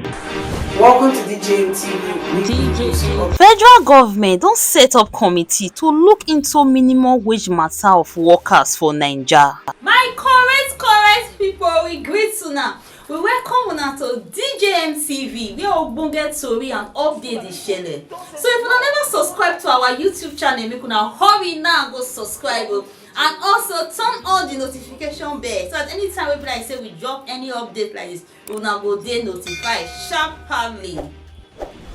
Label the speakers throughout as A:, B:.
A: Welcome to DJM.
B: Federal government don set up committee to look into minimum wage matter of workers for Naija.
C: My correct people, we greet una. We welcome una to DJM TV, where ogbonge tori and update dey shele. So if una never subscribe to our YouTube channel, make una hurry now go subscribe and also turn on the notification bell so that anytime we be like say we drop any update like this, una go dey notified sharply.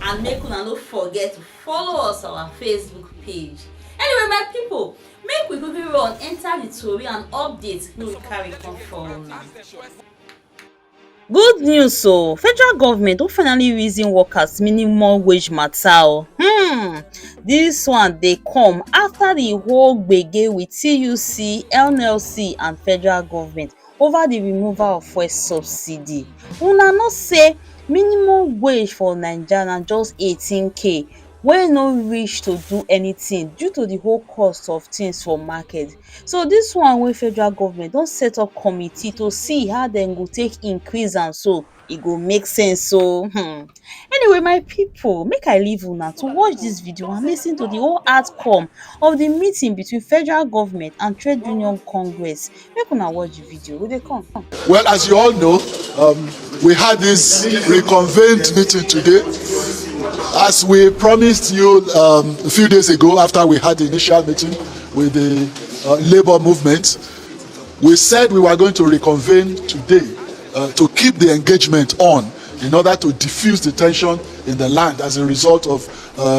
C: And make una no forget to follow us on our Facebook page. Anyway, my people, make we quickly run enter the tori and update wey we carry come for una.
B: Good news o, federal government don finally reason workers minimum wage matter o. This one dey come after the whole gbege with TUC, NLC and federal government over the removal of fuel subsidy. Una know say minimum wage for Naija na just 18k wey no reach to do anything due to the whole cost of things for market. So this one wey federal government don set up committee to see how dem go take increase am so e go make sense o. Anyway, my people, make I leave una to watch this video and lis ten to the whole outcome of the meeting between federal government and trade union congress. Make una watch the video, we dey come.
D: Well, as you all know, we had this reconvened meeting today. As we promised you a few days ago, after we had the initial meeting with the labor movement, we said we were going to reconvene today to keep the engagement on in order to diffuse the tension in the land as a result of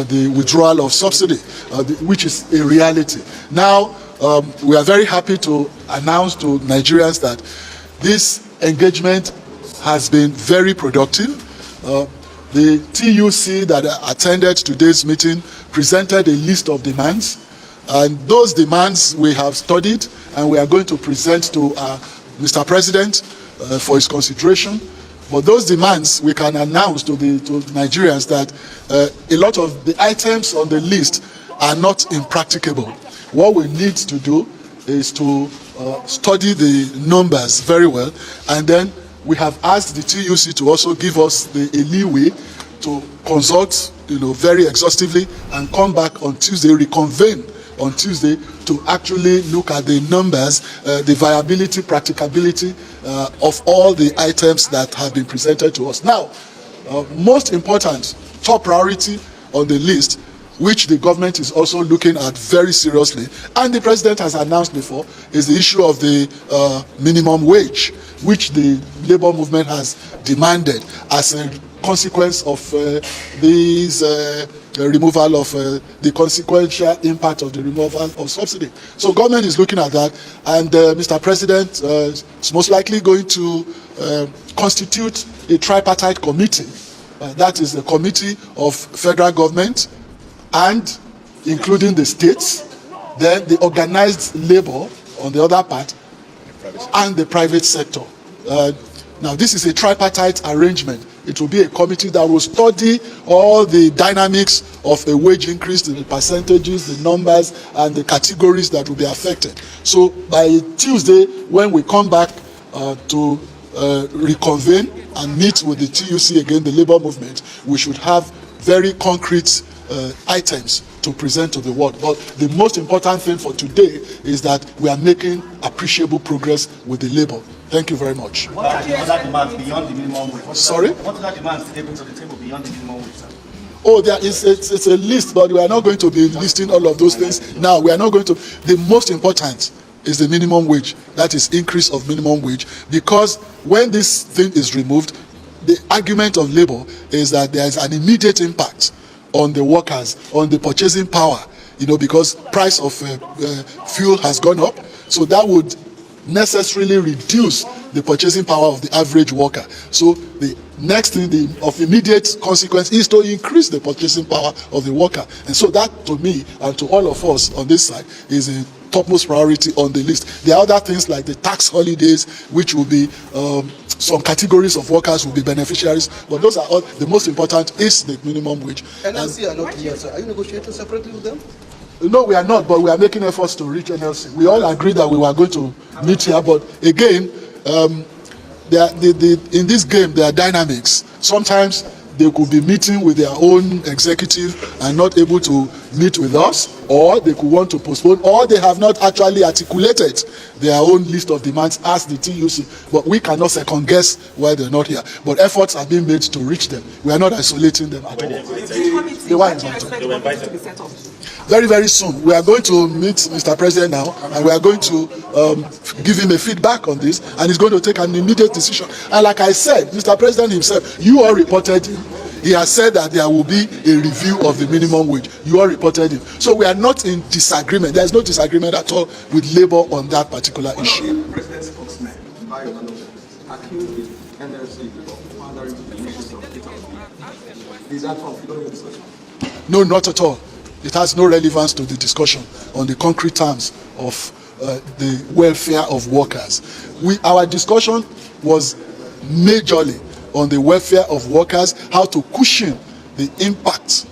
D: the withdrawal of subsidy, which is a reality. Now, we are very happy to announce to Nigerians that this engagement has been very productive. The TUC that attended today's meeting presented a list of demands, and those demands we have studied and we are going to present to Mr. President for his consideration. But those demands, we can announce to Nigerians that a lot of the items on the list are not impracticable. What we need to do is to study the numbers very well, and then we have asked the TUC to also give us a leeway to consult, very exhaustively and come back on Tuesday, reconvene on Tuesday to actually look at the numbers, the viability, practicability of all the items that have been presented to us. Now, most important, top priority on the list, which the government is also looking at very seriously, and the president has announced before, is the issue of the minimum wage, which the labor movement has demanded as a consequence of the removal of the consequential impact of the removal of subsidy. So government is looking at that, and Mr. President is most likely going to constitute a tripartite committee. That is the committee of federal government, and including the states, then the organized labor on the other part, and the private sector. Now, this is a tripartite arrangement. It will be a committee that will study all the dynamics of a wage increase, the percentages, the numbers, and the categories that will be affected. So by Tuesday, when we come back to reconvene and meet with the TUC again, the labor movement, we should have very concrete items to present to the world. But the most important thing for today is that we are making appreciable progress with the labor. Thank you very much.
E: What are the other demands beyond the minimum wage?
D: Sorry?
E: What other demands did they bring to the table beyond the minimum wage, sir?
D: Oh, it's a list, but we are not going to be listing all of those things. Now, we are not going to. The most important is the minimum wage. That is increase of minimum wage. Because when this thing is removed, the argument of labor is that there is an immediate impact on the workers, on the purchasing power, because price of fuel has gone up. So that would necessarily reduce the purchasing power of the average worker. So the next thing of immediate consequence is to increase the purchasing power of the worker. And so that, to me and to all of us on this side, is a topmost priority on the list. There are other things like the tax holidays, which will be some categories of workers will be beneficiaries, but those are all. The most important is the minimum wage.
F: NLC are not here, sir. Are you negotiating separately with them?
D: No, we are not, but we are making efforts to reach NLC. We all agree that we were going to meet here, but again, in this game, there are dynamics. Sometimes they could be meeting with their own executive and not able to meet with us, or they could want to postpone, or they have not actually articulated their own list of demands as the TUC. But we cannot second guess why they're not here. But efforts are being made to reach them. We are not isolating them at all. They were invited. Very, very soon. We are going to meet Mr. President now, and we are going to give him a feedback on this, and he's going to take an immediate decision. And like I said, Mr. President himself, you all reported him. He has said that there will be a review of the minimum wage. You all reported him. So we are not in disagreement. There is no disagreement at all with Labour on that particular issue.
G: President spokesman, accused the NLC of pandering to the wishes of people. Is that from following discussion?
D: No, not at all. It has no relevance to the discussion on the concrete terms of the welfare of workers. Our discussion was majorly on the welfare of workers, how to cushion the impact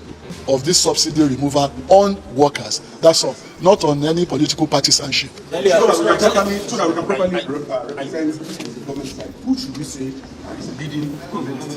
D: of this subsidy removal on workers. That's all, not on any political partisanship.
G: So that we can properly represent the government side, who should we say is leading in this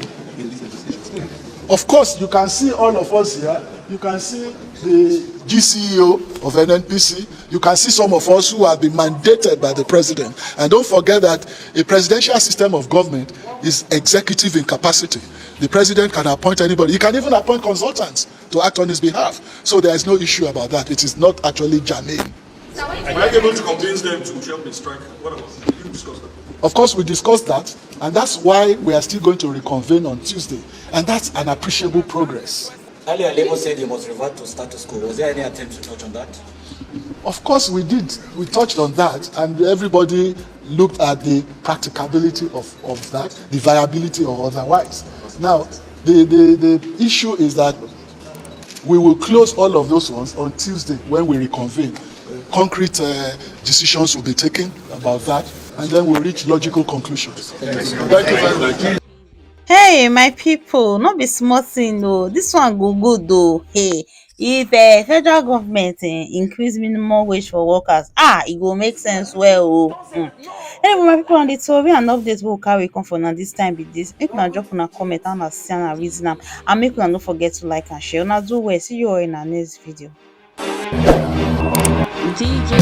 G: negotiation?
D: Of course, you can see all of us here. You can see the GCEO of NNPC. You can see some of us who have been mandated by the president. And don't forget that a presidential system of government is executive in capacity. The president can appoint anybody. He can even appoint consultants to act on his behalf. So there is no issue about that. It is not actually germane.
H: Are you able to convince them to help the strike? What about? Did you discuss that?
D: Of course, we discussed that, and that's why we are still going to reconvene on Tuesday. And that's an appreciable progress.
I: Earlier, Labour said they must revert to status quo. Was there any attempt to touch on that?
D: Of course, we did. We touched on that, and everybody looked at the practicability of that, the viability or otherwise. Now, the issue is that we will close all of those ones on Tuesday when we reconvene. Concrete decisions will be taken about that, and then we'll reach logical conclusions. Thank you very much.
B: Hey my people, no be small thing o. This one go good o. Hey, if federal government increase minimum wage for workers, e go make sense well o. Anyway, my people, on the tori and updates wey we carry come for una this time be this. Make una drop una comment how una see and reason am, and make una no forget to like and share. Una do well. See you all in our next video. DJ